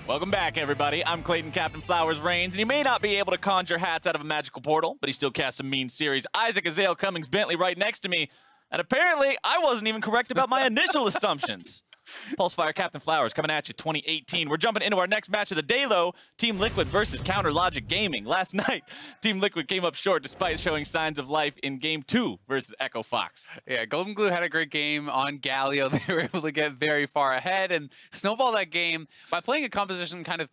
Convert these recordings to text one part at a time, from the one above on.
Welcome back, everybody. I'm Clayton Captain Flowers Reigns, and he may not be able to conjure hats out of a magical portal, but he still casts some mean series. Isaac Azale Cummings Bentley right next to me, and apparently I wasn't even correct about my initial assumptions. Pulsefire Captain Flowers coming at you 2018. We're jumping into our next match of the day, though. Team Liquid versus Counter Logic Gaming. Last night, Team Liquid came up short despite showing signs of life in Game 2 versus Echo Fox. Yeah, Golden Glue had a great game on Galio. They were able to get very far ahead and snowball that game by playing a composition kind of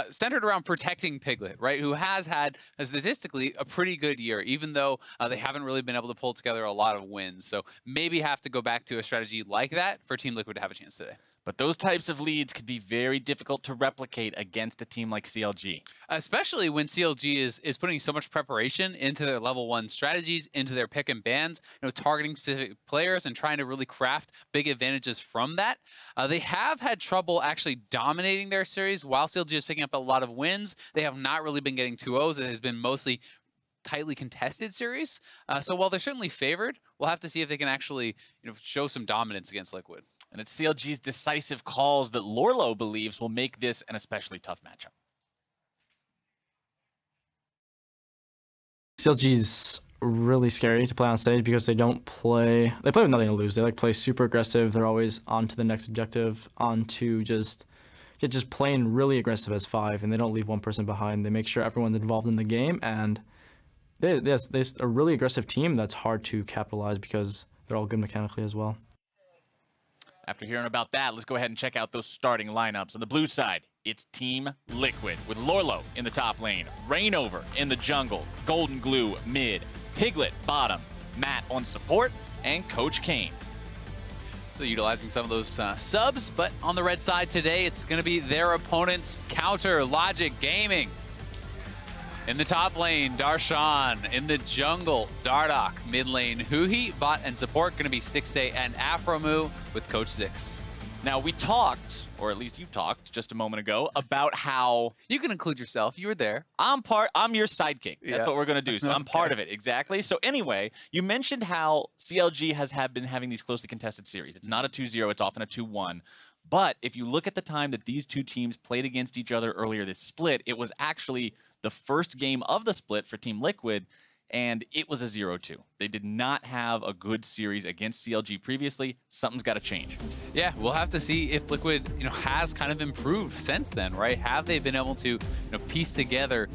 centered around protecting Piglet, right? Who has had, statistically, a pretty good year, even though they haven't really been able to pull together a lot of wins. So maybe have to go back to a strategy like that for Team Liquid to have a chance today. But those types of leads could be very difficult to replicate against a team like CLG. Especially when CLG is putting so much preparation into their level 1 strategies, into their pick and bans, targeting specific players and trying to really craft big advantages from that. They have had trouble actually dominating their series. While CLG is picking up a lot of wins, they have not really been getting 2-0s. It has been mostly tightly contested series. So while they're certainly favored, we'll have to see if they can actually show some dominance against Liquid. And it's CLG's decisive calls that Lorlo believes will make this an especially tough matchup. CLG's really scary to play on stage because they play with nothing to lose. They play super aggressive. They're always on to the next objective, on to just playing really aggressive as 5, and they don't leave one person behind. They make sure everyone's involved in the game, and they're a really aggressive team that's hard to capitalize because they're all good mechanically as well. After hearing about that, let's go ahead and check out those starting lineups. On the blue side, it's Team Liquid with Lorlo in the top lane, Rainover in the jungle, Golden Glue mid, Piglet bottom, Matt on support, and Coach Kane. So utilizing some of those subs, but on the red side today, it's going to be their opponent's Counter Logic Gaming. In the top lane, Darshan. In the jungle, Dardoch. Mid lane, Huhi. Bot and support going to be Stixay and Afromu with Coach Zix. Now, we talked, or at least you talked just a moment ago, about how... You can include yourself. You were there. I'm your sidekick. That's what we're going to do. So I'm part of it. Exactly. So anyway, you mentioned how CLG has been having these closely contested series. It's not a 2-0. It's often a 2-1. But if you look at the time that these two teams played against each other earlier this split, it was actually the first game of the split for Team Liquid, and it was a 0-2. They did not have a good series against CLG previously. Something's got to change. Yeah, we'll have to see if Liquid, has kind of improved since then, right? Have they been able to, piece together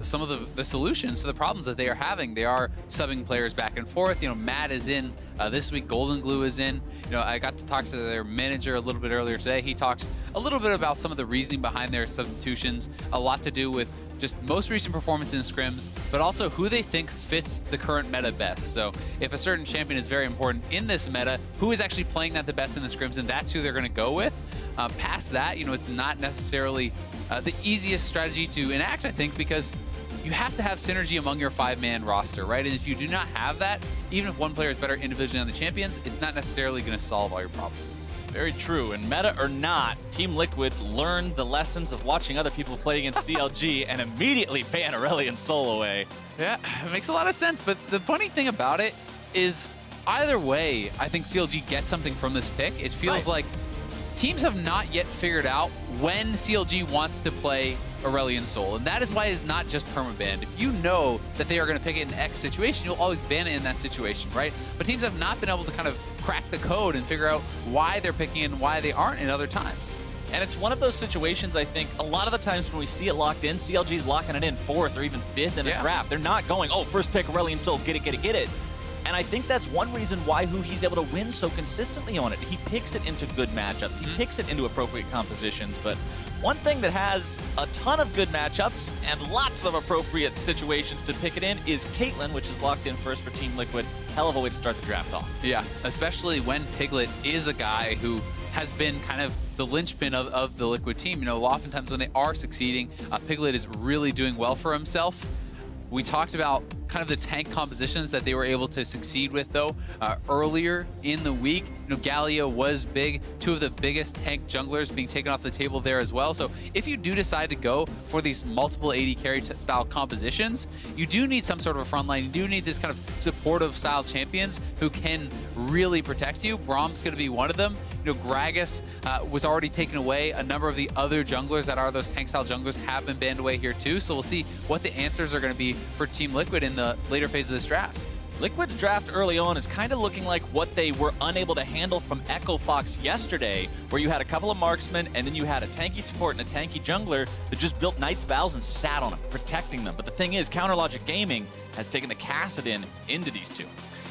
some of the solutions to the problems that they are having? They are subbing players back and forth. Matt is in this week. Golden Glue is in. I got to talk to their manager a little bit earlier today. He talked a little bit about some of the reasoning behind their substitutions. A lot to do with just most recent performance in scrims, but also who they think fits the current meta best. So if a certain champion is very important in this meta, who is actually playing that the best in the scrims, and that's who they're going to go with. Past that, it's not necessarily the easiest strategy to enact, I think, because you have to have synergy among your 5-man roster, right? And if you do not have that, even if one player is better individually on the champions, it's not necessarily going to solve all your problems. Very true. And meta or not, Team Liquid learned the lessons of watching other people play against CLG and immediately ban Aurelion Sol away. Yeah, it makes a lot of sense. But the funny thing about it is either way, I think CLG gets something from this pick. It feels like teams have not yet figured out when CLG wants to play Aurelion Sol, and that is why it's not just permabanned. If you know that they are going to pick it in X situation, you'll always ban it in that situation, right? But teams have not been able to kind of crack the code and figure out why they're picking it and why they aren't in other times. And it's one of those situations, I think, a lot of the times when we see it locked in, CLG's locking it in 4th or even 5th in a draft. They're not going, oh, first pick Aurelion Sol, get it, get it, get it. And I think that's one reason why he's able to win so consistently on it. He picks it into good matchups. He picks it into appropriate compositions. But one thing that has a ton of good matchups and lots of appropriate situations to pick it in is Caitlyn, which is locked in first for Team Liquid. Hell of a way to start the draft off. Yeah, especially when Piglet is a guy who has been kind of the linchpin of the Liquid team. Oftentimes when they are succeeding, Piglet is really doing well for himself. We talked about kind of the tank compositions that they were able to succeed with, though, earlier in the week. Galio was big. 2 of the biggest tank junglers being taken off the table there as well. So if you do decide to go for these multiple AD carry style compositions, you do need some sort of a front line. You do need this kind of supportive style champions who can really protect you. Brom's going to be one of them. Gragas was already taken away. A number of the other junglers that are those tank-style junglers have been banned away here too. So we'll see what the answers are going to be for Team Liquid in the later phase of this draft. Liquid's draft early on is kind of looking like what they were unable to handle from Echo Fox yesterday, where you had a couple of marksmen and then you had a tanky support and a tanky jungler that just built Knight's Vows and sat on them, protecting them. But the thing is, Counterlogic Gaming has taken the Kassadin into these two.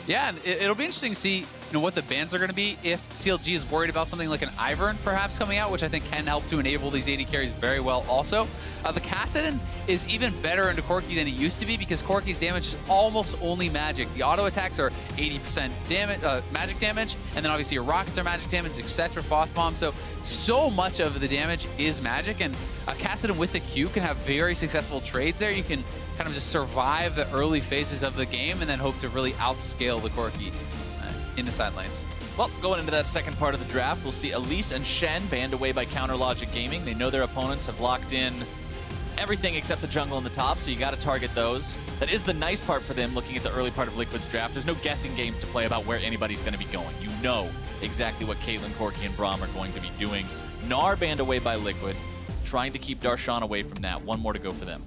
Yeah, and it'll be interesting to see what the bans are going to be if CLG is worried about something like an Ivern perhaps coming out, which I think can help to enable these AD carries very well also. The Kassadin is even better into Corki than it used to be because Corki's damage is almost only magic. The auto attacks are 80% damage, magic damage, and then obviously your rockets are magic damage, etc. Boss bomb. So much of the damage is magic, and Kassadin with the Q can have very successful trades there. You can kind of just survive the early phases of the game and then hope to really outscale the Corki in the side lanes. Well, going into that second part of the draft, we'll see Elise and Shen banned away by Counterlogic Gaming. They know their opponents have locked in everything except the jungle and the top, so you got to target those. That is the nice part for them looking at the early part of Liquid's draft. There's no guessing games to play about where anybody's going to be going. You know exactly what Caitlyn, Corki, and Braum are going to be doing. Gnar banned away by Liquid, trying to keep Darshan away from that. One more to go for them.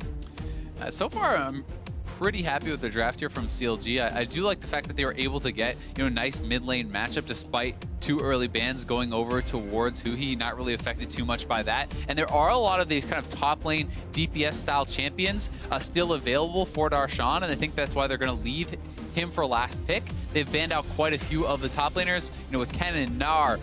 So far, I'm pretty happy with the draft here from CLG. I do like the fact that they were able to get a nice mid lane matchup despite 2 early bans going over towards Huhi, not really affected too much by that. And there are a lot of these kind of top lane DPS style champions still available for Darshan, and I think that's why they're going to leave him for last pick. They've banned out quite a few of the top laners, with Kennen, Gnar,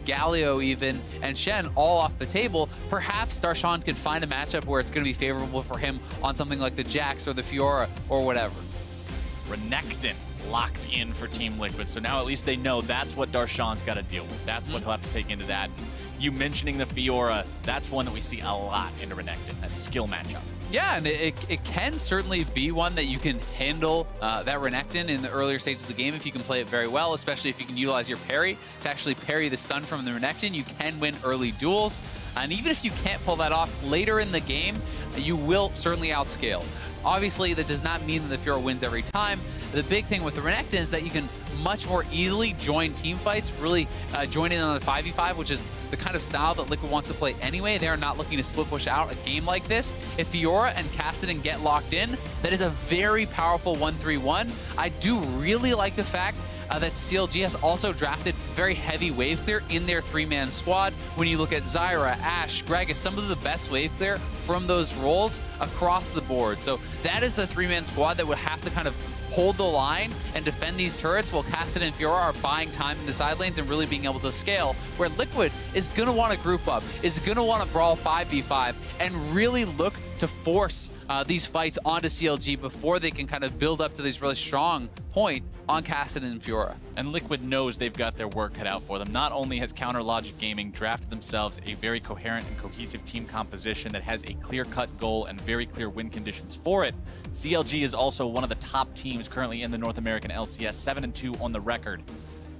Galio even, and Shen all off the table. Perhaps Darshan can find a matchup where it's going to be favorable for him on something like the Jax or the Fiora or whatever. Renekton locked in for Team Liquid, so now at least they know that's what Darshan's got to deal with. That's what he'll have to take into that. You mentioning the Fiora, that's one that we see a lot into Renekton, that skill matchup. Yeah, and it can certainly be one that you can handle that Renekton in the earlier stages of the game if you can play it very well, especially if you can utilize your parry to actually parry the stun from the Renekton. You can win early duels, and even if you can't pull that off later in the game, you will certainly outscale. Obviously, that does not mean that the Fiora wins every time. The big thing with the Renekton is that you can much more easily join team fights, really join in on the 5v5, which is the kind of style that Liquid wants to play anyway. They are not looking to split push out a game like this. If Fiora and Kassadin get locked in, that is a very powerful 1-3-1. I do really like the fact that CLG has also drafted very heavy wave clear in their 3-man squad. When you look at Zyra, Ashe, Gragas, some of the best wave clear from those roles across the board. So that is the 3-man squad that would have to kind of hold the line and defend these turrets while Kassadin and Fiora are buying time in the side lanes and really being able to scale, where Liquid is going to want to group up, is going to want to brawl 5v5, and really look to force these fights onto CLG before they can kind of build up to this really strong point on Kassadin and Fiora. And Liquid knows they've got their work cut out for them. Not only has Counterlogic Gaming drafted themselves a very coherent and cohesive team composition that has a clear-cut goal and very clear win conditions for it, CLG is also one of the top teams currently in the North American LCS, 7-2 on the record.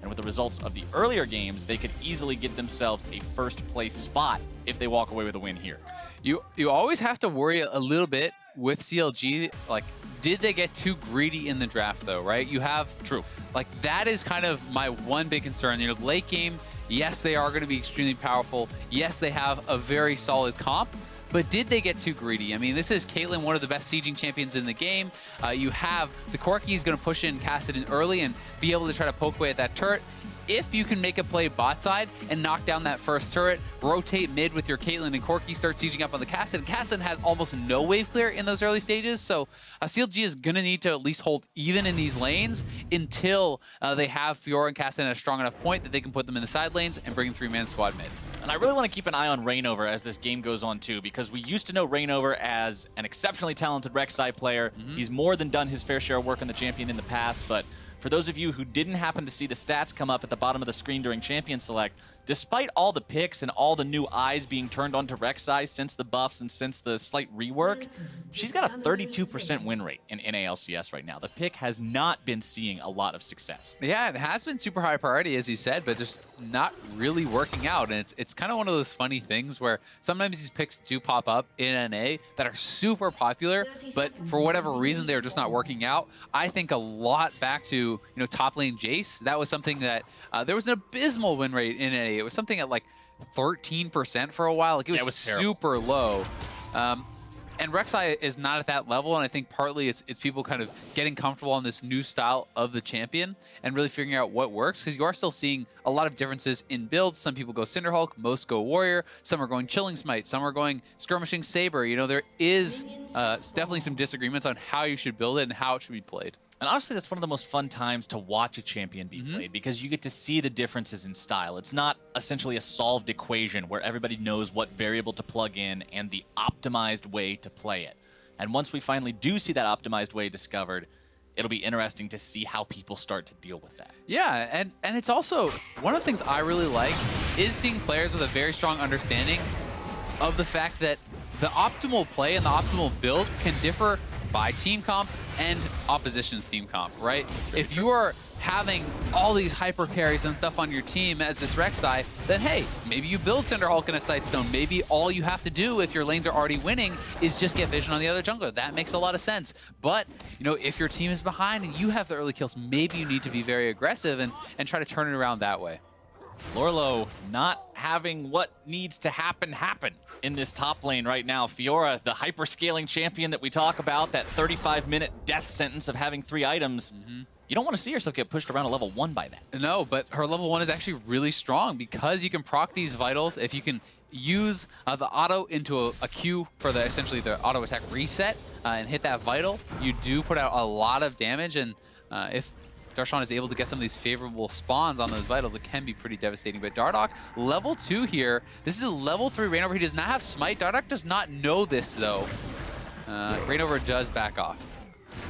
And with the results of the earlier games, they could easily get themselves a first-place spot if they walk away with a win here. You always have to worry a little bit with CLG, like, did they get too greedy in the draft though, right? You have, true, like, that is kind of my one big concern. Late game, yes, they are going to be extremely powerful. Yes, they have a very solid comp, but did they get too greedy? I mean, this is Caitlyn, one of the best sieging champions in the game. You have the Corki is going to push in Kassadin early and be able to try to poke away at that turret. If you can make a play bot side and knock down that first turret, rotate mid with your Caitlyn and Corki, start sieging up on the Kassadin. Kassadin has almost no wave clear in those early stages, so CLG is going to need to at least hold even in these lanes until they have Fiora and Kassadin at a strong enough point that they can put them in the side lanes and bring 3-man squad mid. And I really want to keep an eye on Reignover as this game goes on too, because we used to know Reignover as an exceptionally talented Rek'Sai player. He's more than done his fair share of work in the champion in the past, but for those of you who didn't happen to see the stats come up at the bottom of the screen during Champion Select, despite all the picks and all the new eyes being turned onto Rek'Sai since the buffs and since the slight rework, she's got a 32% win rate in NALCS right now. The pick has not been seeing a lot of success. Yeah, it has been super high priority, as you said, but just not really working out. And it's kind of one of those funny things where sometimes these picks do pop up in NA that are super popular, but for whatever reason, they're just not working out. I think a lot back to top lane Jace. That was something that there was an abysmal win rate in NA. It was something at like 13% for a while. Like, it was super low. And Rek'Sai is not at that level, and I think partly it's people kind of getting comfortable on this new style of the champion and really figuring out what works, because you are still seeing a lot of differences in builds. Some people go Cinderhulk, most go Warrior, some are going Chilling Smite, some are going Skirmishing Saber. There is definitely some disagreements on how you should build it and how it should be played. And honestly, that's one of the most fun times to watch a champion be played, because you get to see the differences in style. It's not essentially a solved equation where everybody knows what variable to plug in and the optimized way to play it. And once we finally do see that optimized way discovered, it'll be interesting to see how people start to deal with that. Yeah, and it's also, one of the things I really like is seeing players with a very strong understanding of the fact that the optimal play and the optimal build can differ by team comp and opposition's team comp, right? If you are having all these hyper carries and stuff on your team as this Rek'Sai, then hey, maybe you build Cinderhulk in a Sightstone. Maybe all you have to do if your lanes are already winning is just get vision on the other jungler. That makes a lot of sense. But, if your team is behind and you have the early kills, maybe you need to be very aggressive and try to turn it around that way. Lorlo not having what needs to happen in this top lane right now. Fiora, the hyper-scaling champion that we talk about, that 35-minute death sentence of having 3 items. You don't want to see yourself get pushed around a level 1 by that. No, but her level 1 is actually really strong because you can proc these vitals. If you can use the auto into a Q for essentially the auto attack reset and hit that vital, you do put out a lot of damage. And if Darshan is able to get some of these favorable spawns on those vitals, it can be pretty devastating. But Dardoch, level 2 here. This is a level 3 Reignover. He does not have Smite. Dardoch does not know this, though. Reignover does back off.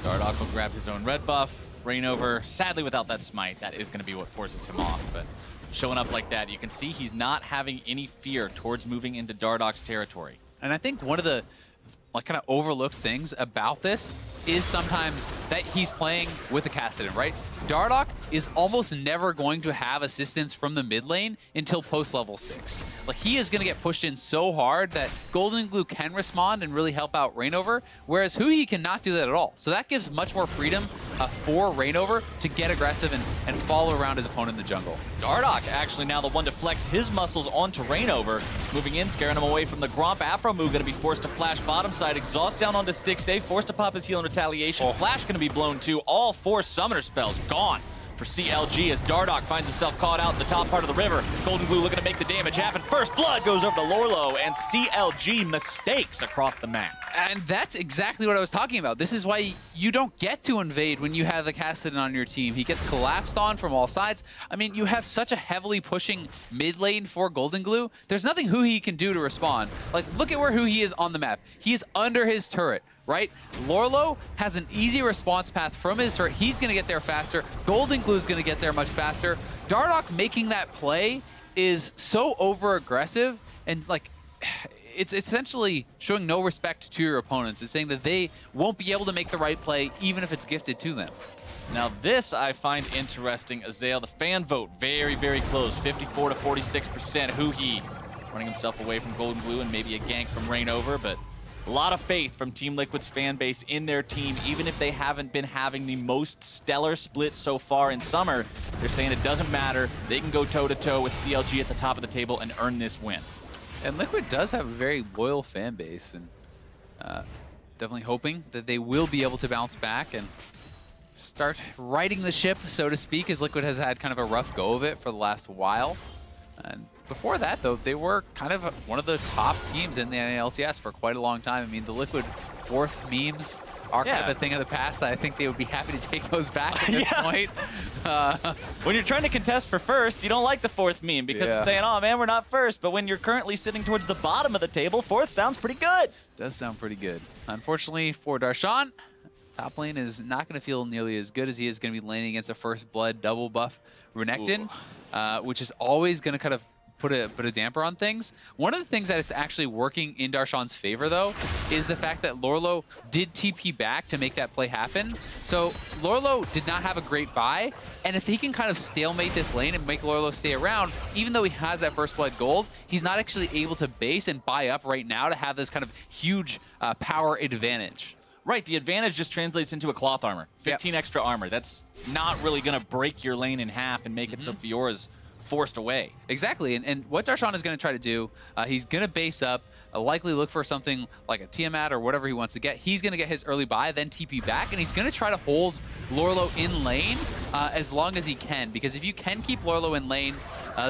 Dardoch will grab his own red buff. Reignover, sadly without that Smite, that is going to be what forces him off. But showing up like that, you can see he's not having any fear towards moving into Dardoch's territory. And I think one of the kind of overlooked things about this is sometimes that he's playing with a Kassadin, right? Dardoch is almost never going to have assistance from the mid lane until post level 6. Like, he is going to get pushed in so hard that Golden Glue can respond and really help out Reignover, whereas Huhi cannot do that at all. So that gives much more freedom for Reignover to get aggressive and follow around his opponent in the jungle. Dardoch actually now the one to flex his muscles onto Reignover, moving in, scaring him away from the Gromp. Afromu going to be forced to flash bottom side, exhaust down onto Stick Safe, forced to pop his heal in retaliation. Flash going to be blown too. All 4 summoner spells gone for CLG as Dardoch finds himself caught out in the top part of the river. Golden Glue looking to make the damage happen. First blood goes over to Lorlo, and CLG mistakes across the map. And that's exactly what I was talking about. This is why you don't get to invade when you have the Kassadin on your team. He gets collapsed on from all sides. I mean, you have such a heavily pushing mid lane for Golden Glue. There's nothing Huhi can do to respond. Like, look at where Huhi is on the map. He is under his turret, right? Lorlo has an easy response path from his turret. He's going to get there faster. Golden Glue is going to get there much faster. Dardoch making that play is so over-aggressive, and like, it's essentially showing no respect to your opponents. It's saying that they won't be able to make the right play even if it's gifted to them. Now this I find interesting, Azael. The fan vote very, very close, 54 to 46%. Huhi running himself away from Golden Glue and maybe a gank from Reignover, but a lot of faith from Team Liquid's fan base in their team, even if they haven't been having the most stellar split so far in summer. They're saying it doesn't matter. They can go toe-to-toe with CLG at the top of the table and earn this win. And Liquid does have a very loyal fan base, and definitely hoping that they will be able to bounce back and start righting the ship, so to speak, as Liquid has had kind of a rough go of it for the last while. And before that, though, they were kind of one of the top teams in the NALCS for quite a long time. I mean, the Liquid 4th memes are kind of a thing of the past. I think they would be happy to take those back at this point. When you're trying to contest for first, you don't like the 4th meme because it's saying, oh man, we're not first. But when you're currently sitting towards the bottom of the table, 4th sounds pretty good. Does sound pretty good. Unfortunately for Darshan, top lane is not going to feel nearly as good as he is going to be laning against a First Blood double buff Renekton, which is always going to kind of put a damper on things. One of the things that it's actually working in Darshan's favor, though, is the fact that Lorlo did TP back to make that play happen. So Lorlo did not have a great buy, and if he can kind of stalemate this lane and make Lorlo stay around, even though he has that First Blood gold, he's not actually able to base and buy up right now to have this kind of huge power advantage. Right, the advantage just translates into a cloth armor. 15 extra armor. That's not really going to break your lane in half and make it so Fiora's forced away. Exactly, and what Darshan is going to try to do, he's going to base up, likely look for something like a Tiamat or whatever he wants to get. He's going to get his early buy, then TP back, and he's going to try to hold Lorlo in lane as long as he can, because if you can keep Lorlo in lane,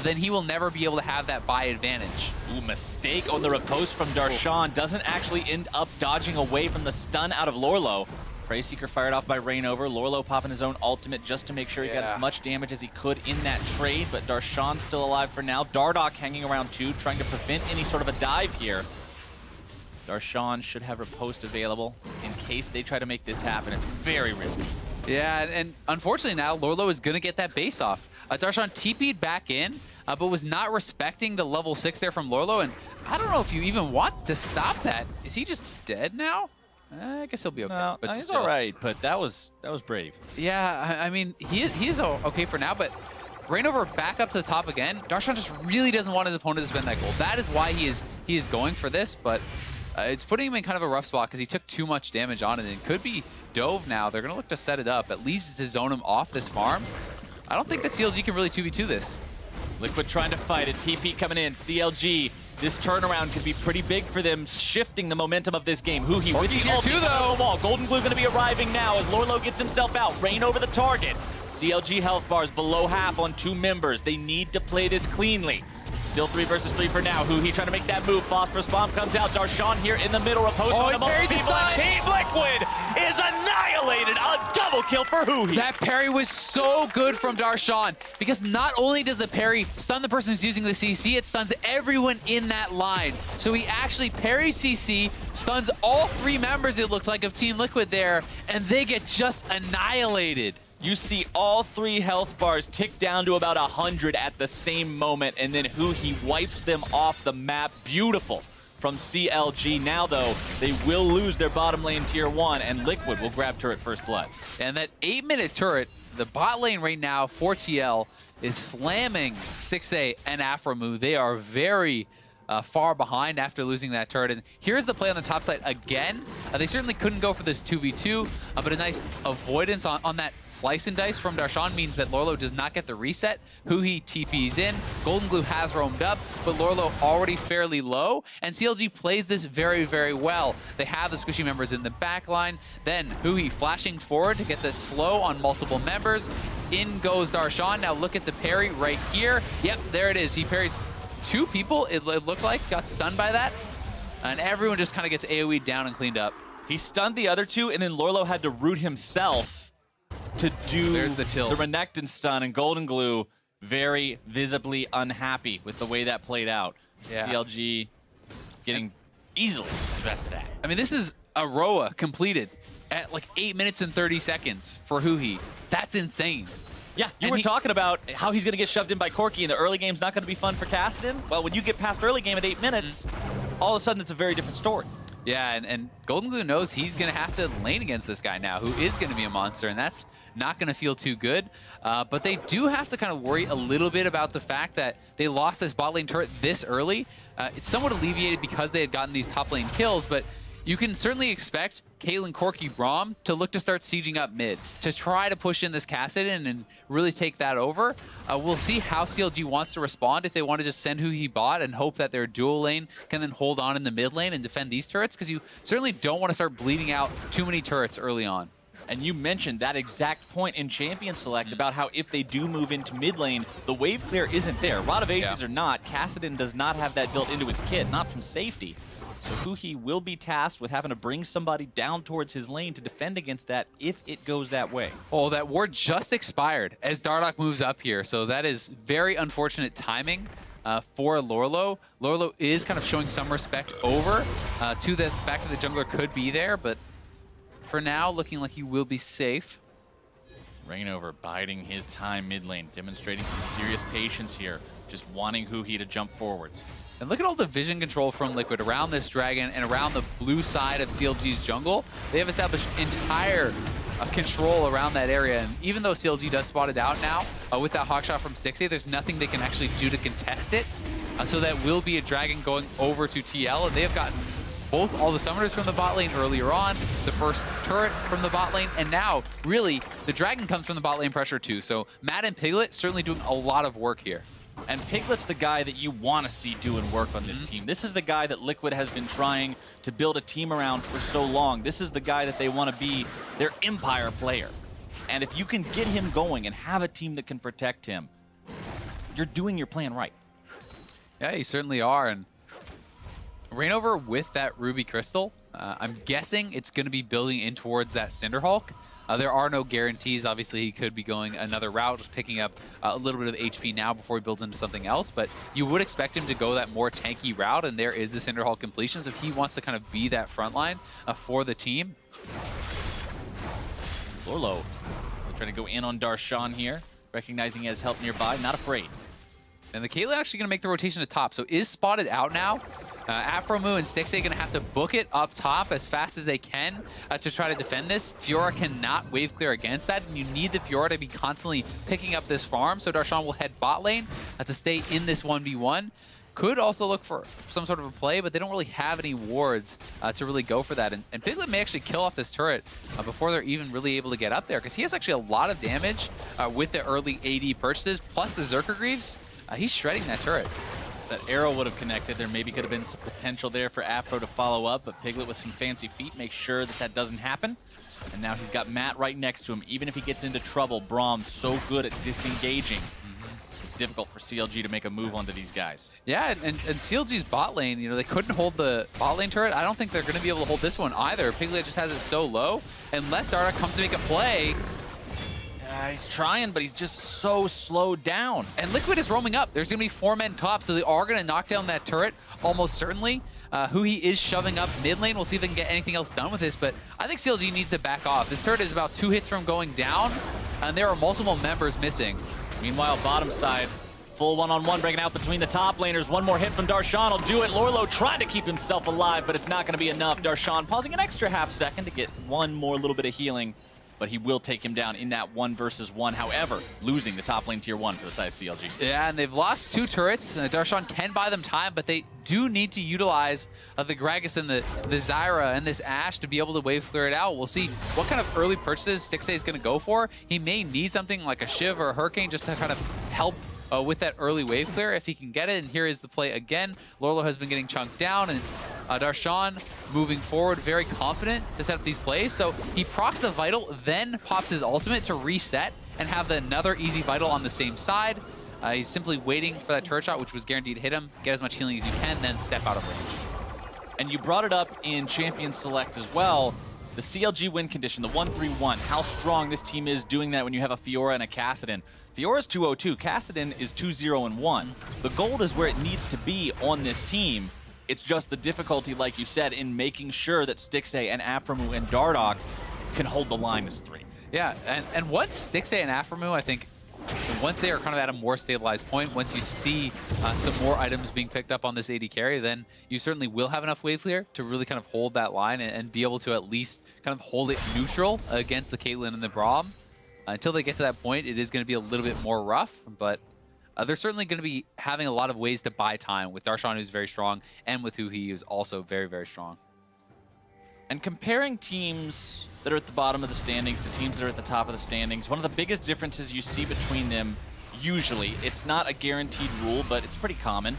then he will never be able to have that buy advantage. Ooh, mistake on the riposte from Darshan. Doesn't actually end up dodging away from the stun out of Lorlo. Prey Seeker fired off by Rainover. Lorlo popping his own ultimate just to make sure he got as much damage as he could in that trade, but Darshan's still alive for now. Dardoch hanging around too, trying to prevent any sort of a dive here. Darshan should have riposte available in case they try to make this happen. It's very risky. Yeah, and unfortunately now, Lorlo is going to get that base off. Darshan TP'd back in, but was not respecting the level 6 there from Lorlo, and I don't know if you even want to stop that. Is he just dead now? I guess he'll be okay. No, but he's still. all right, but that was brave. Yeah, I mean, he is okay for now, but Rainover back up to the top again. Darshan just really doesn't want his opponent to spend that gold. That is why he is going for this, but it's putting him in kind of a rough spot because he took too much damage on it, and it could be Dove now. They're going to look to set it up, at least to zone him off this farm. I don't think that CLG can really 2v2 this. Liquid trying to fight it. TP coming in. CLG. This turnaround could be pretty big for them, shifting the momentum of this game. Huhi with the here too, though. Wall. Golden Glue going to be arriving now as Lorlo gets himself out. Rain over the target. CLG health bars below half on 2 members. They need to play this cleanly. Still 3 versus 3 for now. Huhi trying to make that move. Phosphorus bomb comes out. Darshan here in the middle. Oh, he parried the slide. Team Liquid is annihilated. A double kill for Huhi. That parry was so good from Darshan because not only does the parry stun the person who's using the CC, it stuns everyone in that line. So he actually parries CC, stuns all 3 members, it looked like, of Team Liquid there, and they get just annihilated. You see all 3 health bars tick down to about 100 at the same moment, and then Huhi wipes them off the map. Beautiful from CLG. Now, though, they will lose their bottom lane tier 1, and Liquid will grab turret first blood. And that 8-minute turret, the bot lane right now for TL is slamming Stixxay and Aframu. They are very far behind after losing that turret. And here's the play on the top side again. They certainly couldn't go for this 2v2, but a nice avoidance on that slice and dice from Darshan means that Lorlo does not get the reset. Huhi TP's in. Golden Glue has roamed up, but Lorlo already fairly low, and CLG plays this very, very well. They have the squishy members in the back line. Then Huhi flashing forward to get the slow on multiple members. In goes Darshan. Now look at the parry right here. Yep, there it is. He parries 2 people, it looked like, got stunned by that. And everyone just kind of gets AoE'd down and cleaned up. He stunned the other 2, and then Lorlo had to root himself to do the Renekton stun, and Golden Glue very visibly unhappy with the way that played out. Yeah. CLG getting easily the best of that. I mean, this is a Roa completed at like 8 minutes and 30 seconds for Huhi. That's insane. Yeah, you were talking about how he's going to get shoved in by Corki, and the early game's not going to be fun for Kassadin. Well, when you get past early game at 8 minutes, all of a sudden it's a very different story. Yeah, and Golden Glue knows he's going to have to lane against this guy now, who is going to be a monster, and that's not going to feel too good. But they do have to kind of worry a little bit about the fact that they lost this bot lane turret this early. It's somewhat alleviated because they had gotten these top lane kills, but you can certainly expect Caitlyn, Corki, Braum to look to start sieging up mid, to try to push in this Kassadin and really take that over. We'll see how CLG wants to respond, if they want to just send Huhi bot and hope that their dual lane can then hold on in the mid lane and defend these turrets, because you certainly don't want to start bleeding out too many turrets early on. And you mentioned that exact point in Champion Select about how if they do move into mid lane, the wave clear isn't there. Rod of Ages or not, Kassadin does not have that built into his kit, not from safety. So Huhi will be tasked with having to bring somebody down towards his lane to defend against that if it goes that way. Oh, that ward just expired as Dardoch moves up here, so that is very unfortunate timing for Lorlo. Lorlo is kind of showing some respect over to the fact that the jungler could be there, but for now, looking like he will be safe. Rainover biding his time mid lane, demonstrating some serious patience here, just wanting Huhi to jump forwards. And look at all the vision control from Liquid around this dragon and around the blue side of CLG's jungle. They have established entire control around that area. And even though CLG does spot it out now with that hawkshot from Stixxay, there's nothing they can actually do to contest it. So that will be a dragon going over to TL. And they have gotten both all the summoners from the bot lane earlier on, the first turret from the bot lane, and now, really, the dragon comes from the bot lane pressure too. So Matt and Piglet certainly doing a lot of work here. And Piglet's the guy that you want to see doing work on this team. This is the guy that Liquid has been trying to build a team around for so long. This is the guy that they want to be their empire player. And if you can get him going and have a team that can protect him, you're doing your plan right. Yeah, you certainly are. And Reignover with that Ruby Crystal, I'm guessing it's going to be building in towards that Cinderhulk. There are no guarantees. Obviously, he could be going another route, just picking up a little bit of HP now before he builds into something else. But you would expect him to go that more tanky route, and there is the Cinderhulk completion. So he wants to kind of be that front line for the team. Lorlo trying to go in on Darshan here, recognizing he has help nearby, not afraid. And the Caitlyn actually going to make the rotation to top. So is spotted out now. Afromoo and Stixxay going to have to book it up top as fast as they can to try to defend this. Fiora cannot wave clear against that, and you need the Fiora to be constantly picking up this farm. So Darshan will head bot lane to stay in this 1v1. Could also look for some sort of a play, but they don't really have any wards to really go for that. And Piglet may actually kill off this turret before they're even really able to get up there, because he has actually a lot of damage with the early AD purchases, plus the Zerker Greaves. He's shredding that turret. That arrow would have connected. There maybe could have been some potential there for Afro to follow up, but Piglet with some fancy feet makes sure that that doesn't happen. And now he's got Matt right next to him. Even if he gets into trouble, Brahm's so good at disengaging. It's difficult for CLG to make a move onto these guys. Yeah, and CLG's bot lane, you know, they couldn't hold the bot lane turret. I don't think they're going to be able to hold this one either. Piglet just has it so low. Unless Darda comes to make a play. He's trying, but he's just so slowed down. And Liquid is roaming up. There's going to be 4 men top, so they are going to knock down that turret, almost certainly. Who he is shoving up mid lane. We'll see if they can get anything else done with this, but I think CLG needs to back off. This turret is about 2 hits from going down, and there are multiple members missing. Meanwhile, bottom side, full one-on-one breaking out between the top laners. One more hit from Darshan will do it. Lorlo trying to keep himself alive, but it's not going to be enough. Darshan pausing an extra half second to get one more little bit of healing, but he will take him down in that 1 versus 1. However, losing the top lane tier 1 for the side of CLG. Yeah, and they've lost 2 turrets. Darshan can buy them time, but they do need to utilize the Gragas and the Zyra and this Ashe to be able to wave clear it out. We'll see what kind of early purchases Stixxay is going to go for. He may need something like a Shiv or a Hurricane just to kind of help with that early wave clear if he can get it. And here is the play again. Lorlo has been getting chunked down, and Darshan moving forward, very confident to set up these plays. So he procs the Vital, then pops his ultimate to reset and have another easy Vital on the same side. He's simply waiting for that turret shot, which was guaranteed to hit him, get as much healing as you can, then step out of range. And you brought it up in Champion Select as well. The CLG win condition, the 1-3-1, how strong this team is doing that when you have a Fiora and a Kassadin. Fiora's 2-0-2, Kassadin is 2-0-1. The gold is where it needs to be on this team. It's just the difficulty, like you said, in making sure that Stixxay and Afromoo and Dardoch can hold the line as 3. Yeah, and once Stixxay and Afromoo, I think, once they are kind of at a more stabilized point, once you see some more items being picked up on this AD carry, then you certainly will have enough wave clear to really kind of hold that line and be able to at least kind of hold it neutral against the Caitlyn and the Braum. Until they get to that point, it is going to be a little bit more rough, but they're certainly going to be having a lot of ways to buy time with Darshan, who's very strong, and with who he is also very, very strong. And comparing teams that are at the bottom of the standings to teams that are at the top of the standings, one of the biggest differences you see between them, usually, it's not a guaranteed rule, but it's pretty common,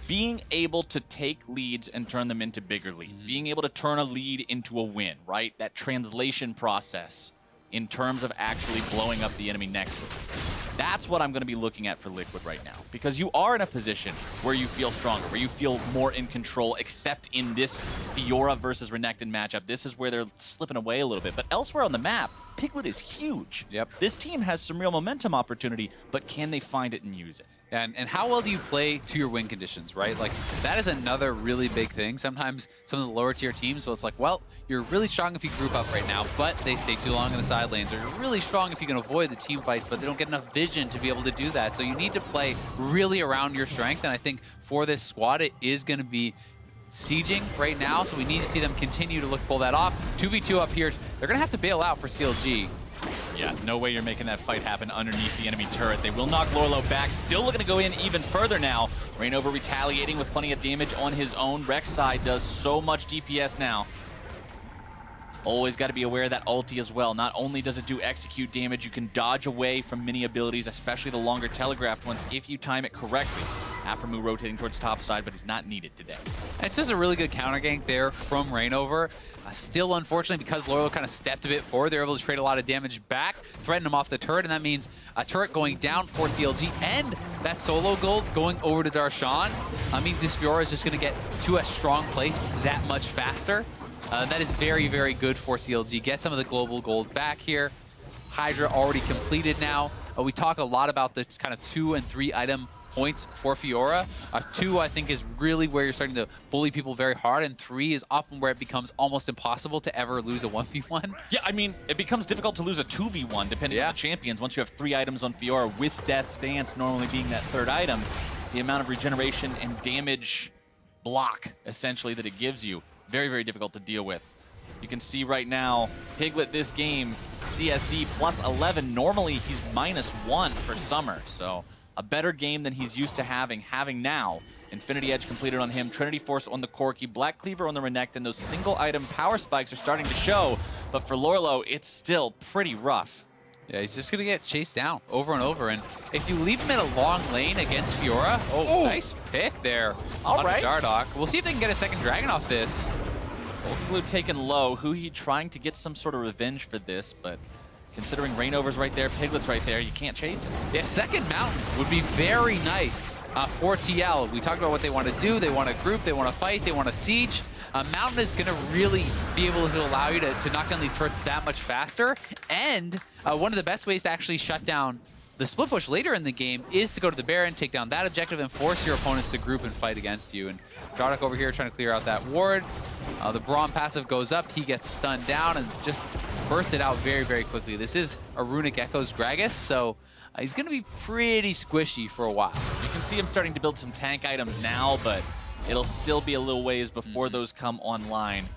being able to take leads and turn them into bigger leads, being able to turn a lead into a win, right? That translation process in terms of actually blowing up the enemy nexus. That's what I'm going to be looking at for Liquid right now, because you are in a position where you feel stronger, where you feel more in control, except in this Fiora versus Renekton matchup. This is where they're slipping away a little bit. But elsewhere on the map, Piglet is huge. Yep. This team has some real momentum opportunity, but can they find it and use it? And how well do you play to your win conditions, right? Like, that is another really big thing. Sometimes some of the lower tier teams, so it's like, well, you're really strong if you group up right now, but they stay too long in the side lanes. Or you're really strong if you can avoid the team fights, but they don't get enough vision to be able to do that. So you need to play really around your strength. And I think for this squad, it is going to be sieging right now. So we need to see them continue to pull that off. 2v2 up here. They're going to have to bail out for CLG. Yeah, no way you're making that fight happen underneath the enemy turret. They will knock Lorlo back. Still looking to go in even further now. Rainover retaliating with plenty of damage on his own. Rek'Sai does so much DPS now. Always got to be aware of that ulti as well. Not only does it do execute damage, you can dodge away from mini abilities, especially the longer telegraphed ones, if you time it correctly. Aphromoo rotating towards top side, but he's not needed today. It's just a really good counter gank there from Rainover. Still, unfortunately, because Lorlo kind of stepped a bit forward, they're able to trade a lot of damage back, threaten him off the turret, and that means a turret going down for CLG, and that solo gold going over to Darshan means this Fiora is just going to get to a strong place that much faster. That is very, very good for CLG. Get some of the global gold back here. Hydra already completed now. We talk a lot about the kind of 2 and 3 item points for Fiora. 2, I think, is really where you're starting to bully people very hard, and 3 is often where it becomes almost impossible to ever lose a 1v1. Yeah, I mean, it becomes difficult to lose a 2v1 depending on the champions. Once you have 3 items on Fiora, with Death's Dance normally being that 3rd item, the amount of regeneration and damage block, essentially, that it gives you, very, very difficult to deal with. You can see right now, Piglet this game, CSD plus 11. Normally, he's -1 for Summer, so a better game than he's used to having now. Infinity Edge completed on him, Trinity Force on the Corki, Black Cleaver on the Renekton. Those single item power spikes are starting to show, but for Lorlo, it's still pretty rough. Yeah, he's just going to get chased down over and over, and if you leave him in a long lane against Fiora, nice pick there. All right. Dardoch. We'll see if they can get a second dragon off this. Blue taken low, Huhi trying to get some sort of revenge for this, but considering Rainover's right there, Piglet's right there, you can't chase it. Yeah, second mountain would be very nice for TL. We talked about what they want to do. They want to group, they want to fight, they want to siege. Mountain is going to really be able to allow you to knock down these turrets that much faster. And one of the best ways to actually shut down the split push later in the game is to go to the Baron, take down that objective, and force your opponents to group and fight against you. And Dardoch over here trying to clear out that ward. The Braum passive goes up, he gets stunned down and just bursts it out very, very quickly. This is a Runic Echoes Gragas, so he's going to be pretty squishy for a while. You can see him starting to build some tank items now, but it'll still be a little ways before those come online.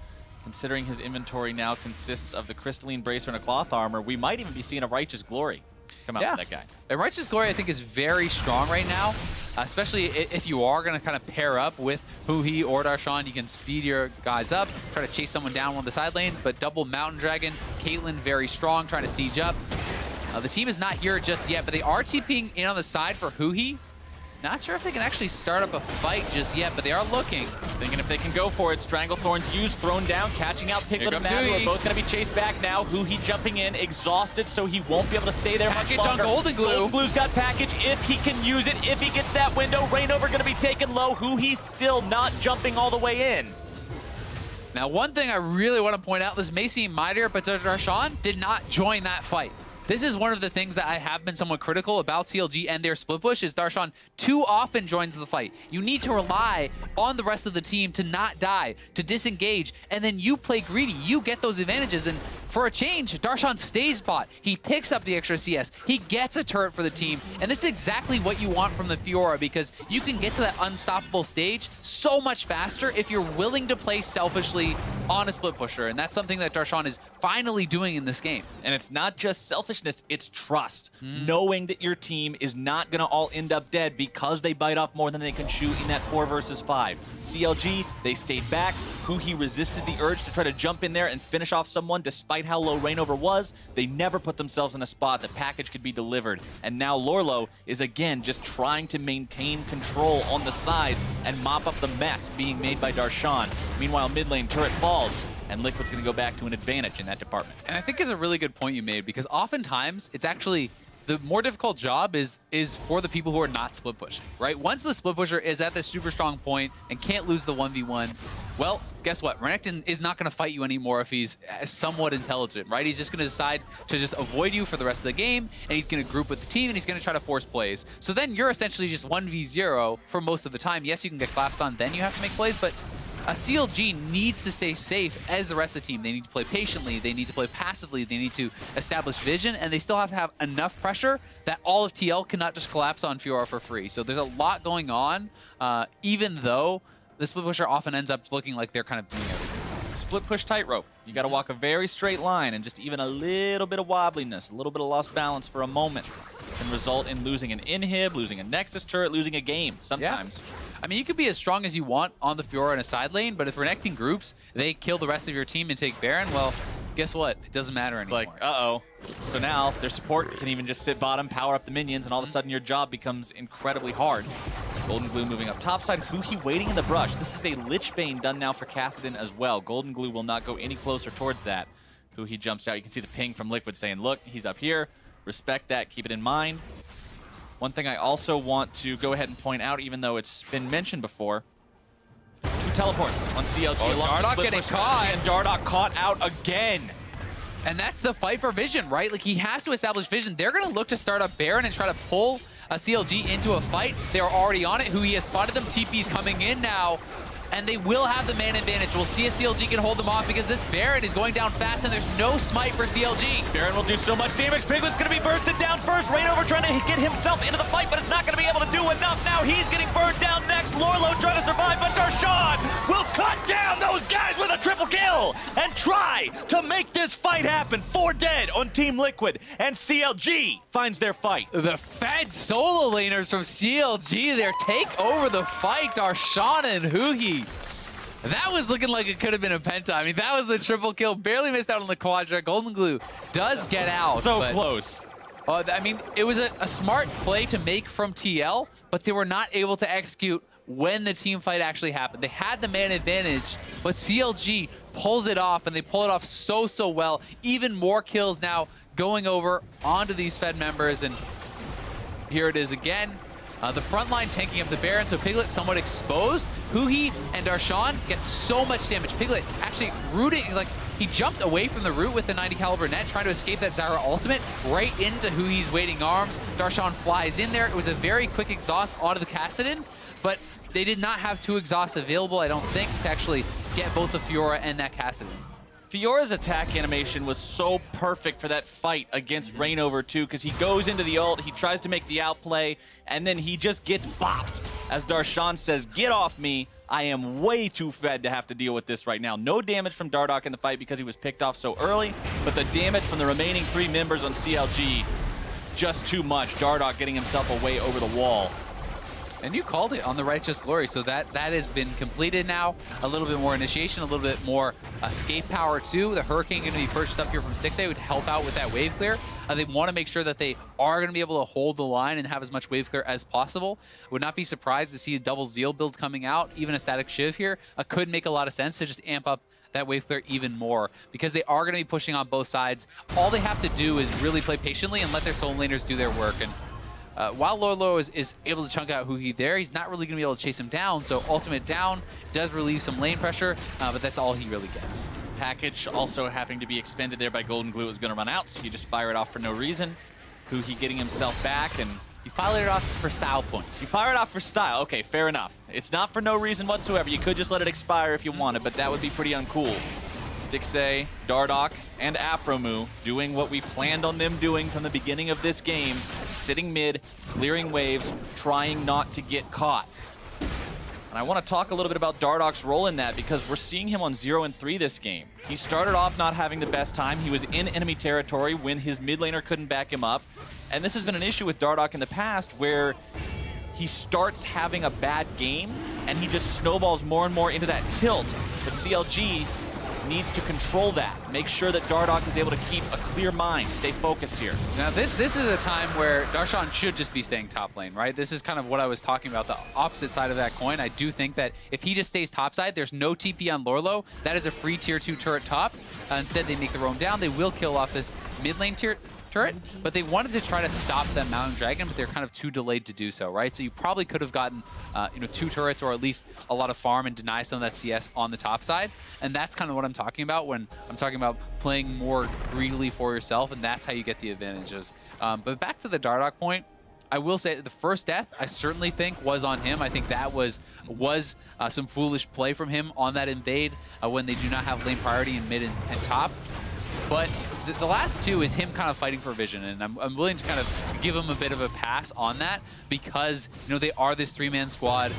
Considering his inventory now consists of the Crystalline Bracer and a Cloth Armor, we might even be seeing a Righteous Glory come out with that guy. And Righteous Glory, I think, is very strong right now, especially if you are going to kind of pair up with Huhi or Darshan. You can speed your guys up, try to chase someone down one of the side lanes, but double Mountain Dragon, Caitlyn very strong, trying to siege up. The team is not here just yet, but they are TPing in on the side for Huhi. Not sure if they can actually start up a fight just yet, but they are looking. Thinking if they can go for it. Stranglethorn's used, thrown down, catching out Piglet and Matt, who are both going to be chased back now. Huhi jumping in, exhausted, so he won't be able to stay there much longer. Package on Golden Glue. Golden Glue's got package if he can use it, if he gets that window. Rainover going to be taken low. Huhi's still not jumping all the way in. Now, one thing I really want to point out, this may seem minor, but Darshan did not join that fight. This is one of the things that I have been somewhat critical about CLG and their split push is Darshan too often joins the fight. You need to rely on the rest of the team to not die, to disengage, and then you play greedy. You get those advantages, and for a change, Darshan stays bot. He picks up the extra CS. He gets a turret for the team, and this is exactly what you want from the Fiora because you can get to that unstoppable stage so much faster if you're willing to play selfishly on a split pusher, and that's something that Darshan is finally doing in this game. And it's not just selfishness, it's trust. Knowing that your team is not going to all end up dead because they bite off more than they can shoot in that 4 versus 5. CLG, they stayed back. Huhi resisted the urge to try to jump in there and finish off someone despite how low Rainover was. They never put themselves in a spot that package could be delivered. And now Lorlo is again just trying to maintain control on the sides and mop up the mess being made by Darshan. Meanwhile, mid lane turret falls, and Liquid's going to go back to an advantage in that department. And I think it's a really good point you made because oftentimes it's actually the more difficult job is for the people who are not split pushing, right? Once the split pusher is at this super strong point and can't lose the 1v1, well, guess what? Renekton is not going to fight you anymore if he's somewhat intelligent, right? He's just going to decide to just avoid you for the rest of the game, and he's going to group with the team, and he's going to try to force plays. So then you're essentially just 1v0 for most of the time. Yes, you can get collapsed on, then you have to make plays, but a CLG needs to stay safe as the rest of the team. They need to play patiently, they need to play passively, they need to establish vision, and they still have to have enough pressure that all of TL cannot just collapse on Fiora for free. So there's a lot going on, even though the split pusher often ends up looking like they're kind of doing everything. split push tightrope. You got to walk a very straight line, and just even a little bit of wobbliness, a little bit of lost balance for a moment can result in losing an inhib, losing a Nexus turret, losing a game sometimes. Yeah. I mean, you could be as strong as you want on the Fiora in a side lane, but if connecting groups, they kill the rest of your team and take Baron, well, guess what? It doesn't matter anymore. It's like, uh-oh. So now their support can even just sit bottom, power up the minions, and all of a sudden your job becomes incredibly hard. Golden Glue moving up topside. Huhi waiting in the brush. This is a Lich Bane done now for Kassadin as well. Golden Glue will not go any closer towards that. Huhi jumps out. You can see the ping from Liquid saying, look, he's up here. Respect that. Keep it in mind. One thing I also want to go ahead and point out, even though it's been mentioned before, 2 teleports on CLG. Dardoch getting caught. And Dardoch caught out again. And that's the fight for vision, right? Like, he has to establish vision. They're going to look to start up Baron and try to pull a CLG into a fight. They're already on it. Huhi has spotted them. TP's coming in now. And they will have the man advantage. We'll see if CLG can hold them off because this Baron is going down fast and there's no smite for CLG. Baron will do so much damage. Piglet's going to be bursted down first. Reignover trying to get himself into the fight, but it's not going to be able to do enough. Now he's getting burned down next. Lorlo trying to survive, but Darshan will cut down those guys with a triple kill and try to make this fight happen. 4 dead on Team Liquid, and CLG finds their fight. The fed solo laners from CLG there take over the fight. Darshan and Huhi. That was looking like it could have been a penta. I mean, that was the triple kill. Barely missed out on the quadra. Golden Glue does get out. So close. I mean, it was a smart play to make from TL, but they were not able to execute when the team fight actually happened. They had the man advantage, but CLG pulls it off, and they pull it off so well. Even more kills now going over onto these Fed members, and here it is again. The front line tanking up the Baron, so Piglet somewhat exposed. Huhi and Darshan get so much damage. Piglet actually rooting, like, he jumped away from the root with the 90 caliber net, trying to escape that Zyra ultimate right into Huhi's waiting arms. Darshan flies in there. It was a very quick exhaust onto the Kassadin, but they did not have 2 exhausts available, I don't think, to actually get both the Fiora and that Kassadin. Fiora's attack animation was so perfect for that fight against Reignover too, because he goes into the ult, he tries to make the outplay, and then he just gets bopped. As Darshan says, get off me, I am way too fed to have to deal with this right now. No damage from Dardoch in the fight because he was picked off so early, but the damage from the remaining 3 members on CLG, just too much. Dardoch getting himself away over the wall. And you called it on the Righteous Glory, so that has been completed now. A little bit more initiation, a little bit more escape power too. The Hurricane going to be purchased up here from 6A, would help out with that wave clear. They want to make sure that they are going to be able to hold the line and have as much wave clear as possible. Would not be surprised to see a double Zeal build coming out. Even a static Shiv here could make a lot of sense to just amp up that wave clear even more, because they are going to be pushing on both sides. All they have to do is really play patiently and let their soul laners do their work. And while Lorlo is able to chunk out Huhi there, he's not really going to be able to chase him down, so ultimate down does relieve some lane pressure, but that's all he really gets. Package also having to be expended there by Golden Glue is going to run out, so you just fire it off for no reason. Huhi getting himself back, and you fire it off for style points. You fire it off for style. Okay, fair enough. It's not for no reason whatsoever. You could just let it expire if you wanted, but that would be pretty uncool. Stixxay, Dardoch, and Aphromoo doing what we planned on them doing from the beginning of this game, sitting mid, clearing waves, trying not to get caught. And I want to talk a little bit about Dardoch's role in that, because we're seeing him on 0 and 3 this game. He started off not having the best time. He was in enemy territory when his mid laner couldn't back him up. And this has been an issue with Dardoch in the past, where he starts having a bad game and he just snowballs more and more into that tilt. But CLG needs to control that. Make sure that Dardoch is able to keep a clear mind, stay focused here. Now this is a time where Darshan should just be staying top lane, right? This is kind of what I was talking about, the opposite side of that coin. I do think that if he just stays top side, there's no TP on Lorlo. That is a free tier 2 turret top. Instead, they make the roam down. They will kill off this mid lane turret, but they wanted to try to stop that Mountain Dragon, but they're kind of too delayed to do so, right? So you probably could have gotten 2 turrets, or at least a lot of farm, and deny some of that CS on the top side. And that's kind of what I'm talking about when I'm talking about playing more greedily for yourself, and that's how you get the advantages. But back to the Dardoch point, I will say that the first death, I certainly think, was on him. I think that was some foolish play from him on that invade when they do not have lane priority in mid and top. But the last two is him kind of fighting for vision, and I'm willing to kind of give him a bit of a pass on that because, you know, they are this three-man squad.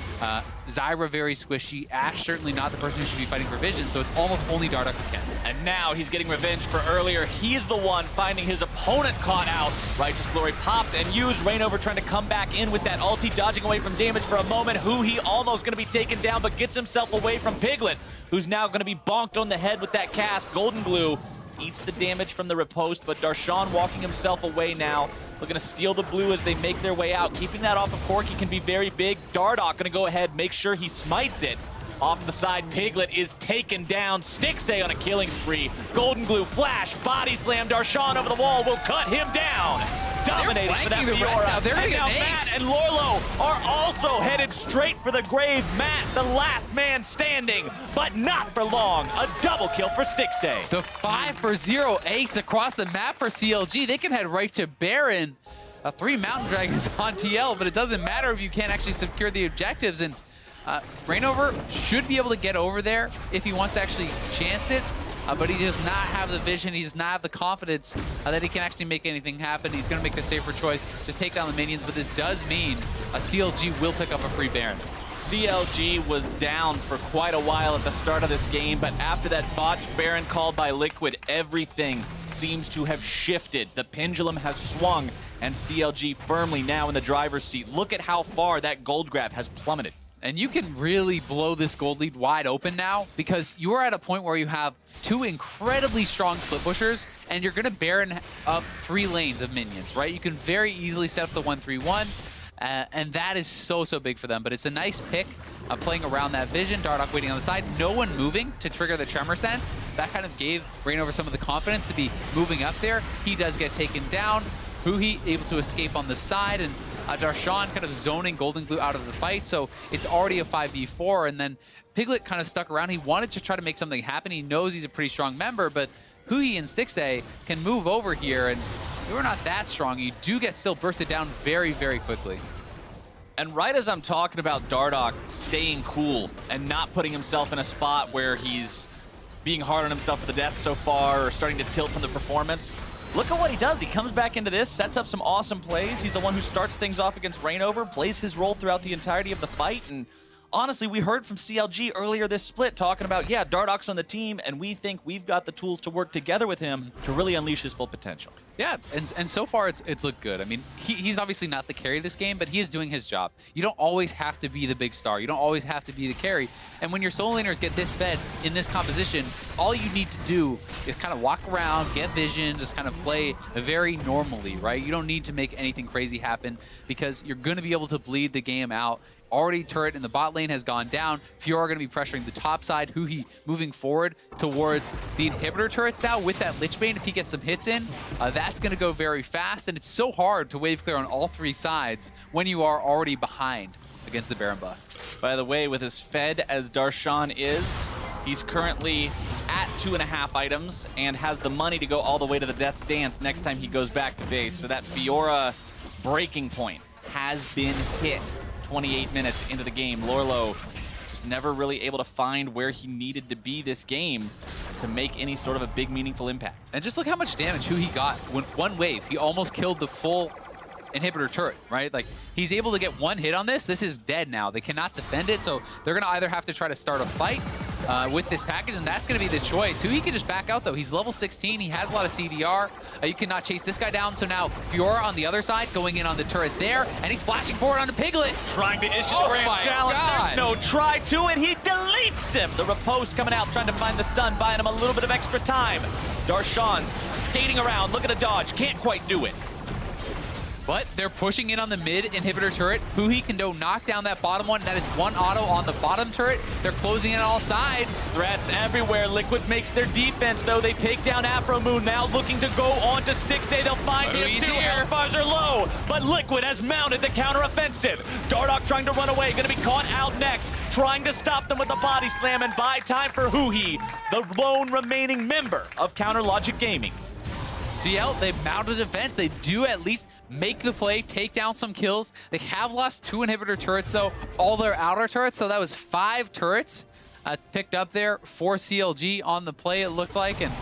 Zyra very squishy. Ash certainly not the person who should be fighting for vision, so it's almost only Dardoch who can. And now he's getting revenge for earlier. He's the one finding his opponent caught out. Righteous Glory popped and used. Reignover trying to come back in with that ulti, dodging away from damage for a moment. He almost going to be taken down, but gets himself away from Piglet, who's now going to be bonked on the head with that cast. Golden Glue eats the damage from the riposte, but Darshan walking himself away now. Looking to steal the blue as they make their way out. Keeping that off of Corki can be very big. Dardoch going to go ahead, make sure he smites it. Off to the side, Piglet is taken down. Stixxay on a killing spree. Golden Glue, flash, body slam. Darshan over the wall will cut him down. Dominating for that Fiora. And now Matt and Lorlo are also headed straight for the grave. Matt, the last man standing, but not for long. A double kill for Stixxay. The 5-for-0 ace across the map for CLG. They can head right to Baron. 3 Mountain Dragons on TL, but it doesn't matter if you can't actually secure the objectives. And Reignover should be able to get over there if he wants to actually chance it, but he does not have the vision, he does not have the confidence that he can actually make anything happen. He's going to make the safer choice, just take down the minions, but this does mean a CLG will pick up a free Baron. CLG was down for quite a while at the start of this game, but after that botched Baron called by Liquid, everything seems to have shifted. The pendulum has swung, and CLG firmly now in the driver's seat. Look at how far that gold grab has plummeted. And you can really blow this gold lead wide open now because you are at a point where you have 2 incredibly strong split pushers and you're going to Baron up 3 lanes of minions, right? You can very easily set up the 1-3-1 and that is so big for them. But it's a nice pick playing around that vision. Dardoch waiting on the side, no one moving to trigger the tremor sense. That kind of gave Reignover some of the confidence to be moving up there. He does get taken down. Huhi able to escape on the side, and Darshan kind of zoning Golden Glue out of the fight, so it's already a 5v4, and then Piglet kind of stuck around. He wanted to try to make something happen. He knows he's a pretty strong member, but Huhi and Stixxay can move over here, and you're not that strong. You do get still bursted down very quickly. And right as I'm talking about Dardoch staying cool and not putting himself in a spot where he's being hard on himself for the death so far or starting to tilt from the performance, look at what he does. He comes back into this, sets up some awesome plays. He's the one who starts things off against Reignover, plays his role throughout the entirety of the fight. And honestly, we heard from CLG earlier this split talking about, yeah, Dardoch's on the team, and we think we've got the tools to work together with him to really unleash his full potential. Yeah, and so far it's looked good. I mean, he's obviously not the carry of this game, but he is doing his job. You don't always have to be the big star. You don't always have to be the carry. And when your solo laners get this fed in this composition, all you need to do is kind of walk around, get vision, just kind of play very normally, right? You don't need to make anything crazy happen because you're going to be able to bleed the game out. Already turret in the bot lane has gone down. Fiora going to be pressuring the top side. Huhi moving forward towards the inhibitor turrets now with that Lich Bane. If he gets some hits in, that's going to go very fast. And it's so hard to wave clear on all 3 sides when you are already behind against the Baron buff. By the way, with as fed as Darshan is, he's currently at 2.5 items and has the money to go all the way to the Death's Dance next time he goes back to base. So that Fiora breaking point has been hit. 28 minutes into the game. Lorlo just never really able to find where he needed to be this game to make any sort of a big, meaningful impact. And just look how much damage Huhi got. With 1 wave, he almost killed the full inhibitor turret, right? Like, he's able to get 1 hit on this. This is dead now. They cannot defend it, so they're going to either have to try to start a fight with this package, and that's going to be the choice. Huhi can just back out, though. He's level 16. He has a lot of CDR. You cannot chase this guy down, so now Fiora on the other side going in on the turret there, and he's flashing forward on the Piglet. Trying to issue the grand challenge. God. There's no try to it. He deletes him. The riposte coming out, trying to find the stun, buying him a little bit of extra time. Darshan skating around, looking to dodge. Can't quite do it. But they're pushing in on the mid inhibitor turret. Huhi can go knock down that bottom one. That is 1 auto on the bottom turret. They're closing in on all sides. Threats everywhere. Liquid makes their defense, though. They take down Afro Moon, now looking to go on to Stixxay. They'll find him. 2 health bars are low, but Liquid has mounted the counteroffensive. Dardoch trying to run away, going to be caught out next, trying to stop them with a body slam and buy time for Huhi, the lone remaining member of Counter Logic Gaming. TL, they mounted a defense. They do at least make the play, take down some kills. They have lost 2 inhibitor turrets, though, all their outer turrets. So that was 5 turrets picked up there for CLG on the play, it looked like. And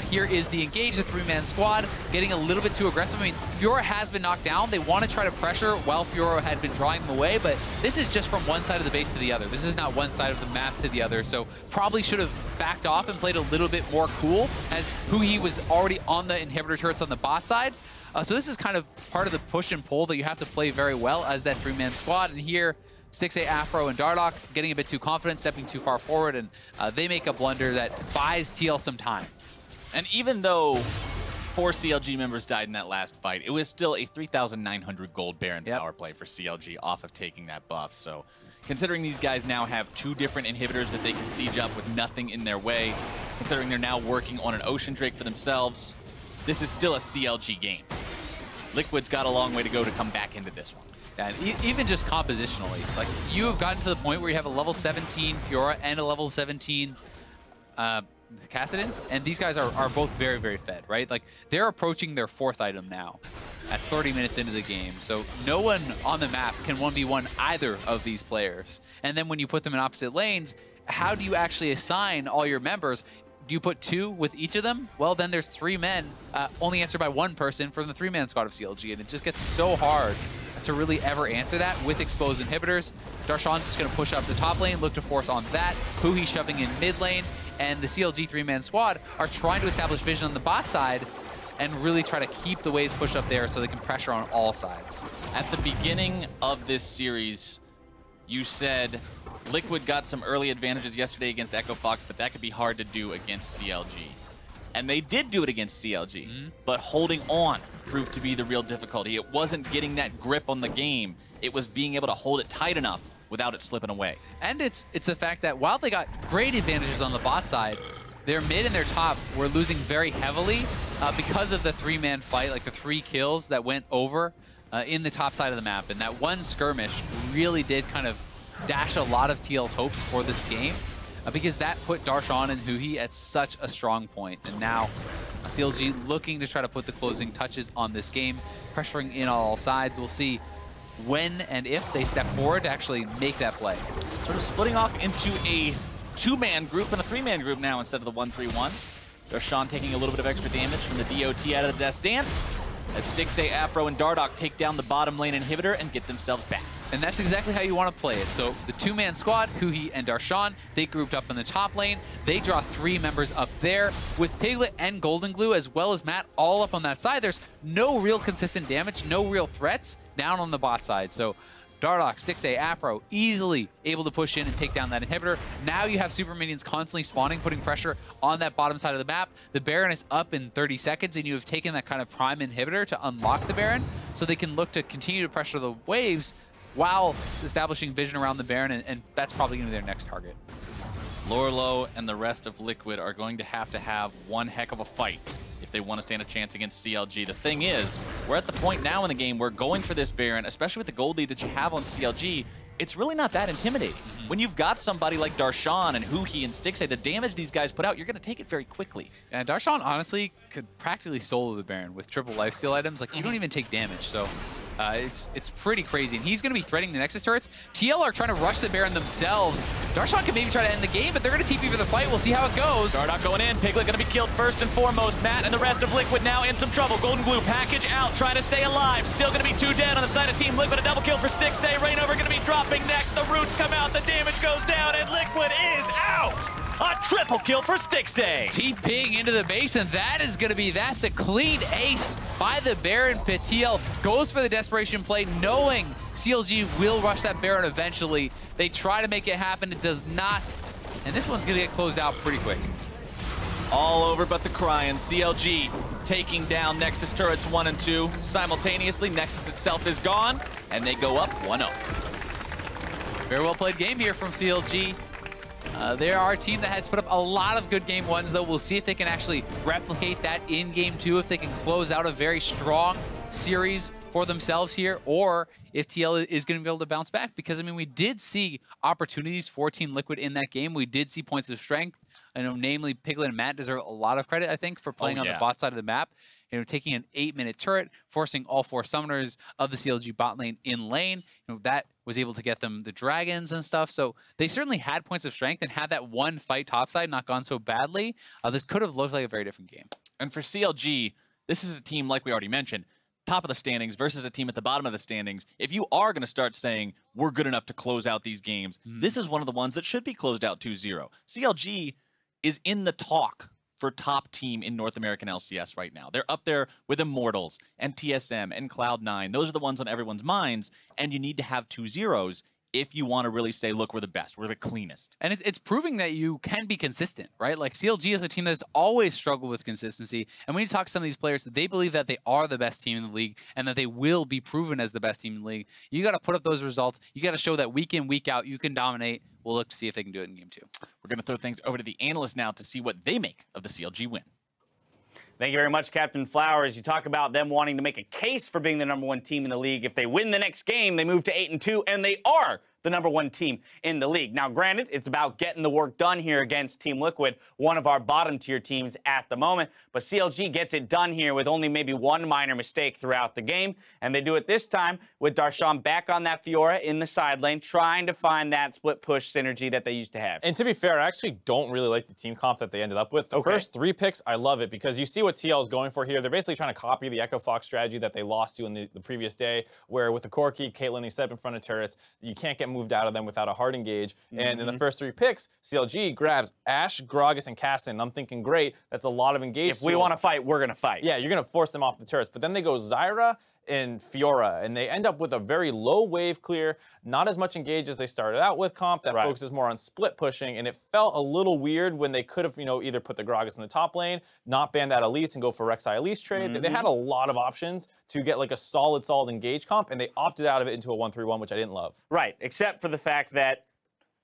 Here is the engage, the three-man squad, getting a little bit too aggressive. I mean, Fiora has been knocked down. They want to try to pressure while Fiora had been drawing them away, but this is just from one side of the base to the other. This is not one side of the map to the other, so probably should have backed off and played a little bit more cool, as Huhi was already on the inhibitor turrets on the bot side. So this is kind of part of the push and pull that you have to play very well as that three-man squad. And here, Stixxay, Afro, and Dardoch getting a bit too confident, stepping too far forward, and they make a blunder that buys TL some time. And even though 4 CLG members died in that last fight, it was still a 3,900 gold Baron power play for CLG off of taking that buff. So considering these guys now have 2 different inhibitors that they can siege up with nothing in their way, considering they're now working on an Ocean Drake for themselves, this is still a CLG game. Liquid's got a long way to go to come back into this one. And even just compositionally, like, you have gotten to the point where you have a level 17 Fiora and a level 17 Kassadin, and these guys are both very, very fed, right? Like, they're approaching their 4th item now at 30 minutes into the game. So no one on the map can 1v1 either of these players. And then when you put them in opposite lanes, how do you actually assign all your members? Do you put 2 with each of them? Well, then there's 3 men, only answered by 1 person from the 3-man squad of CLG, and it just gets so hard to really ever answer that with exposed inhibitors. Darshan's just going to push up the top lane, look to force on that. Huhi shoving in mid lane, and the CLG 3-man squad are trying to establish vision on the bot side and really try to keep the waves pushed up there so they can pressure on all sides. At the beginning of this series, you said Liquid got some early advantages yesterday against Echo Fox, but that could be hard to do against CLG. And they did do it against CLG, but holding on proved to be the real difficulty. It wasn't getting that grip on the game. It was being able to hold it tight enough without it slipping away. And it's the fact that while they got great advantages on the bot side, their mid and their top were losing very heavily because of the 3-man fight, like the 3 kills that went over in the top side of the map. And that one skirmish really did kind of dash a lot of TL's hopes for this game, because that put Darshan and Huhi at such a strong point. And now CLG looking to try to put the closing touches on this game, pressuring in on all sides. We'll see when and if they step forward to actually make that play. Sort of splitting off into a 2-man group and a 3-man group now instead of the 1-3-1. Darshan taking a little bit of extra damage from the DOT out of the Death Dance, as Stixxay, Afro, and Dardoch take down the bottom lane inhibitor and get themselves back. And that's exactly how you want to play it. So the 2-man squad, Huhi and Darshan, they grouped up in the top lane. They draw 3 members up there with Piglet and Golden Glue, as well as Matt, all up on that side. There's no real consistent damage, no real threats down on the bot side. So Dardoch, Stixxay, Afro, easily able to push in and take down that inhibitor. Now you have super minions constantly spawning, putting pressure on that bottom side of the map. The Baron is up in 30 seconds, and you have taken that kind of prime inhibitor to unlock the Baron, so they can look to continue to pressure the waves while establishing vision around the Baron, and that's probably going to be their next target. Lorlo and the rest of Liquid are going to have one heck of a fight if they want to stand a chance against CLG. The thing is, we're at the point now in the game where going for this Baron, especially with the gold lead that you have on CLG, it's really not that intimidating. When you've got somebody like Darshan and Huhi and Stixxay, the damage these guys put out, you're going to take it very quickly. And Darshan honestly could practically solo the Baron with triple lifesteal items. Like, you don't even take damage, so it's pretty crazy. And he's going to be threatening the Nexus turrets. TL are trying to rush the Baron themselves. Darshan can maybe try to end the game, but they're going to TP for the fight. We'll see how it goes. Dardoch going in. Piglet going to be killed first and foremost. Matt and the rest of Liquid now in some trouble. Golden Glue package out, trying to stay alive. Still going to be 2 dead on the side of Team Liquid. A double kill for Stixxay. Rainover going to be dropping next. The roots come out. The damage goes down, and Liquid is out. A triple kill for Stixxay. TPing into the base, and that is going to be that. The clean ace by the Baron. TL goes for the desperation play, knowing CLG will rush that Baron eventually. They try to make it happen. It does not. And this one's going to get closed out pretty quick. All over but the crying. CLG taking down Nexus turrets 1 and 2. Simultaneously, Nexus itself is gone, and they go up 1-0. Very well played game here from CLG. They are a team that has put up a lot of good game 1s, though. We'll see if they can actually replicate that in game 2, if they can close out a very strong series for themselves here, or if TL is going to be able to bounce back. Because, I mean, we did see opportunities for Team Liquid in that game. We did see points of strength. I know, namely, Piglet and Matt deserve a lot of credit, I think, for playing on the bot side of the map. taking an 8-minute turret, forcing all 4 summoners of the CLG bot lane in lane. That was able to get them the dragons and stuff. So they certainly had points of strength, and had that one fight topside not gone so badly, this could have looked like a very different game. And for CLG, this is a team, like we already mentioned, top of the standings versus a team at the bottom of the standings. If you are going to start saying we're good enough to close out these games, this is one of the ones that should be closed out 2-0. CLG is in the talk for top team in North American LCS right now. They're up there with Immortals and TSM and Cloud9. Those are the ones on everyone's minds, and you need to have 2-0s if you want to really say, look, we're the best, we're the cleanest. And it's proving that you can be consistent, right? Like CLG is a team that's always struggled with consistency. And when you talk to some of these players, they believe that they are the best team in the league and that they will be proven as the best team in the league. You got to put up those results. You got to show that week in, week out, you can dominate. We'll look to see if they can do it in game 2. We're going to throw things over to the analysts now to see what they make of the CLG win. Thank you very much, Captain Flowers. You talk about them wanting to make a case for being the #1 team in the league. If they win the next game, they move to 8-2, and they are the #1 team in the league. Now, granted, it's about getting the work done here against Team Liquid, one of our bottom-tier teams at the moment. But CLG gets it done here with only maybe one minor mistake throughout the game. And they do it this time with Darshan back on that Fiora in the side lane, trying to find that split push synergy that they used to have. And to be fair, I actually don't really like the team comp that they ended up with. The first 3 picks, I love it because you see what TL is going for here. They're basically trying to copy the Echo Fox strategy that they lost to in the previous day, where with the Corki, Caitlyn, they set up in front of turrets. You can't get moved out of them without a hard engage. And in the first 3 picks, CLG grabs Ashe, Gragas, and Castan. And I'm thinking, great, that's a lot of engage. If we want to fight, we're going to fight. Yeah, you're going to force them off the turrets. But then they go Zyra and Fiora, and they end up with a very low wave clear, not as much engage as they started out with comp that focuses more on split pushing, and it felt a little weird when they could have, either put the Gragas in the top lane, not ban that Elise and go for Rek'Sai Elise trade. They had a lot of options to get like a solid engage comp, and they opted out of it into a 1-3-1, which I didn't love. Right, except for the fact that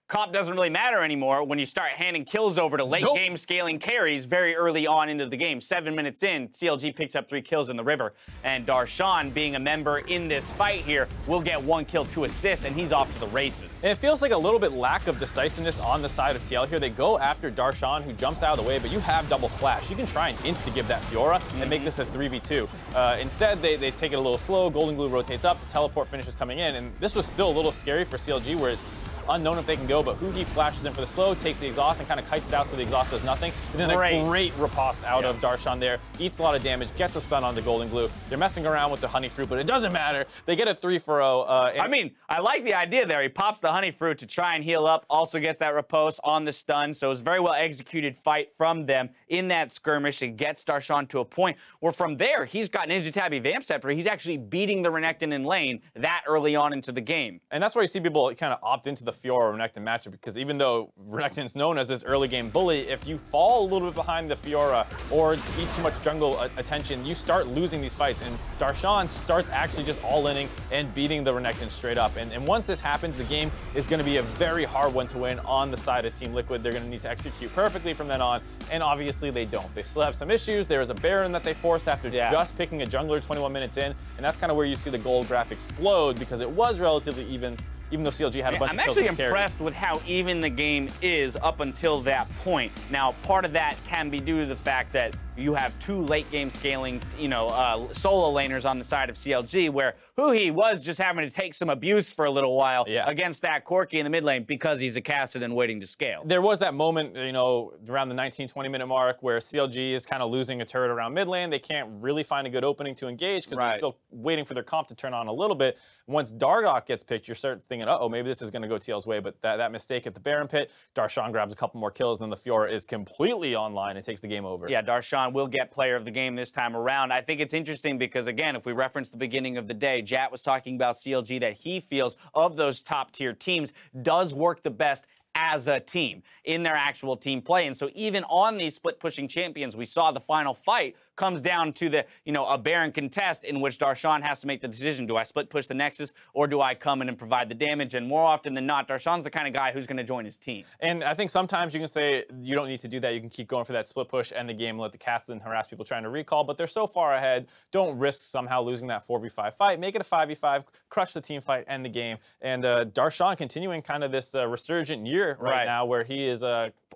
comp doesn't really matter anymore when you start handing kills over to late game scaling carries very early on into the game. 7 minutes in, CLG picks up 3 kills in the river. And Darshan, being a member in this fight here, will get 1 kill, 2 assists, and he's off to the races. And it feels like a little bit lack of decisiveness on the side of TL here. They go after Darshan, who jumps out of the way, but you have double flash. You can try and insta-give that Fiora and make this a 3v2. Instead, they take it a little slow. Golden Glue rotates up. The teleport finishes coming in. And this was still a little scary for CLG, where it's unknown if they can go, but Huhi flashes in for the slow, takes the exhaust, and kind of kites it out so the exhaust does nothing. And then a great riposte out of Darshan there. Eats a lot of damage, gets a stun on the Golden Glue. They're messing around with the Honey Fruit, but it doesn't matter. They get a 3-for-0. I mean, I like the idea there. He pops the Honey Fruit to try and heal up, also gets that riposte on the stun, so it was a very well executed fight from them in that skirmish. It gets Darshan to a point where from there, he's got Ninja Tabby Vamp Scepter. He's actually beating the Renekton in lane that early on into the game. And that's why you see people kind of opt into the Fiora Renekton matchup, because even though Renekton's known as this early game bully, if you fall a little bit behind the Fiora or eat too much jungle attention, you start losing these fights. And Darshan starts actually just all-inning and beating the Renekton straight up. And once this happens, the game is going to be a very hard one to win on the side of Team Liquid. They're going to need to execute perfectly from then on, and obviously they don't. They still have some issues. There was a Baron that they forced after just picking a jungler 21 minutes in, and that's kind of where you see the gold graph explode, because it was relatively even though CLG had a bunch of kills. I'm actually impressed with how even the game is up until that point. Now, part of that can be due to the fact that you have 2 late game scaling, solo laners on the side of CLG, where Huhi was just having to take some abuse for a little while against that Corki in the mid lane because he's a Kassadin waiting to scale. There was that moment, around the 19-20 minute mark where CLG is kind of losing a turret around mid lane. They can't really find a good opening to engage because they're still waiting for their comp to turn on a little bit. Once Dardoch gets picked, you start thinking, uh-oh, maybe this is going to go TL's way, but that mistake at the Baron pit, Darshan grabs a couple more kills, and then the Fiora is completely online and takes the game over. Yeah, Darshan will get player of the game this time around. I think it's interesting because, again, if we reference the beginning of the day, Jat was talking about CLG that he feels of those top-tier teams does work the best as a team in their actual team play. And so even on these split-pushing champions, we saw the final fight comes down to the, a Baron contest in which Darshan has to make the decision. Do I split push the Nexus or do I come in and provide the damage? And more often than not, Darshan's the kind of guy who's going to join his team. And I think sometimes you can say you don't need to do that. You can keep going for that split push, end the game, let the Kassadin harass people trying to recall, but they're so far ahead. Don't risk somehow losing that 4v5 fight. Make it a 5v5, crush the team fight, end the game. And Darshan continuing kind of this resurgent year right now where he is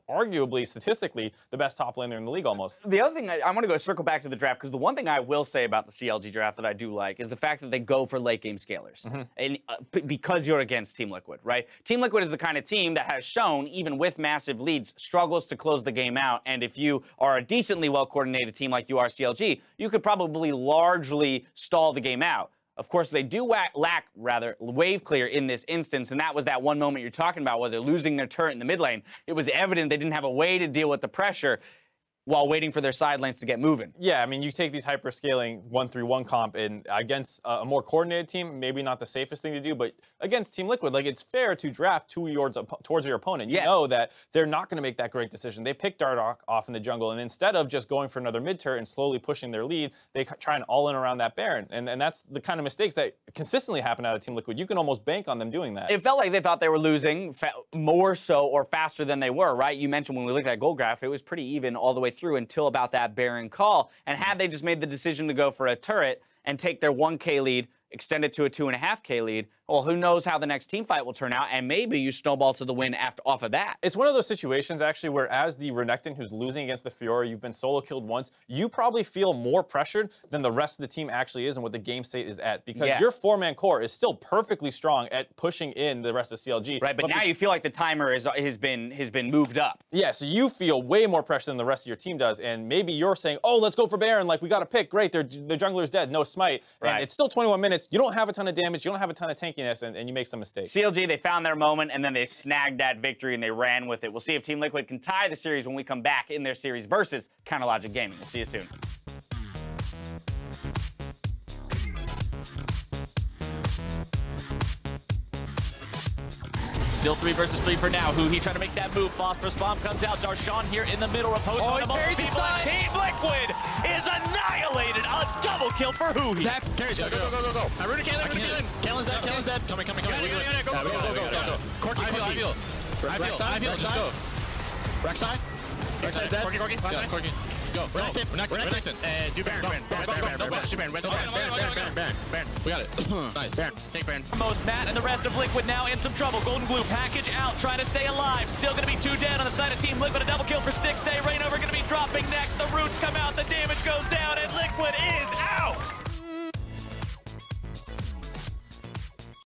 arguably, statistically, the best top laner in the league almost. The other thing, I want to go circle back back to the draft, because the one thing I will say about the CLG draft that I do like is the fact that they go for late game scalers. And because you're against Team Liquid, right? Team Liquid is the kind of team that has shown, even with massive leads, struggles to close the game out. And if you are a decently well-coordinated team like you are CLG, you could probably largely stall the game out. Of course, they do lack wave clear in this instance, and that was that one moment you're talking about where they're losing their turret in the mid lane. It was evident they didn't have a way to deal with the pressure while waiting for their side lanes to get moving. Yeah, I mean, you take these hyper-scaling 1-3-1 comp, and against a more coordinated team, maybe not the safest thing to do, but against Team Liquid, like, it's fair to draft towards your opponent. You know that they're not going to make that great decision. They pick Dart off in the jungle, and instead of just going for another mid-turret and slowly pushing their lead, they try and all-in around that Baron. And that's the kind of mistakes that consistently happen out of Team Liquid. You can almost bank on them doing that. It felt like they thought they were losing more so or faster than they were, right? You mentioned when we looked at that goal graph, it was pretty even all the way through until about that Baron call. And had they just made the decision to go for a turret and take their 1K lead, extend it to a 2.5K lead, well, who knows how the next team fight will turn out, and maybe you snowball to the win off of that. It's one of those situations, actually, where as the Renekton who's losing against the Fiora, you've been solo killed once, you probably feel more pressured than the rest of the team actually is and what the game state is at, because your 4-man core is still perfectly strong at pushing in the rest of CLG. Right, but now you feel like the timer has been moved up. Yeah, so you feel way more pressure than the rest of your team does, and maybe you're saying, oh, let's go for Baron, like, we got to pick, great, the jungler's dead, no smite, and it's still 21 minutes, you don't have a ton of damage, you don't have a ton of tankiness, and you make some mistakes. CLG, they found their moment, and then they snagged that victory, and they ran with it. We'll see if Team Liquid can tie the series when we come back in their series versus Counterlogic Gaming. We'll see you soon. Still 3 versus 3 for now. He trying to make that move. Phosphorus Bomb comes out. Darshan here in the middle. Opposed Oh, by he multiple carried the people. side. Team Liquid is annihilated. A double kill for Huhi. That carries. Go. Runa Kaelin. Kaelin's dead. Coming. Go. Corky. I feel. Just go. Rek'Sai. Rek'Sai's dead. Corky. Go. Renekton. Do Baron. Baron. We got it. Nice. Baron. Take Baron. Most Matt and the rest of Liquid now in some trouble. Golden Glue package out, trying to stay alive. Still going to be 2 dead on the side of Team Liquid. A double kill for Stixxay. Reignover going to be dropping next. The roots come out. The damage goes down, and Liquid is out.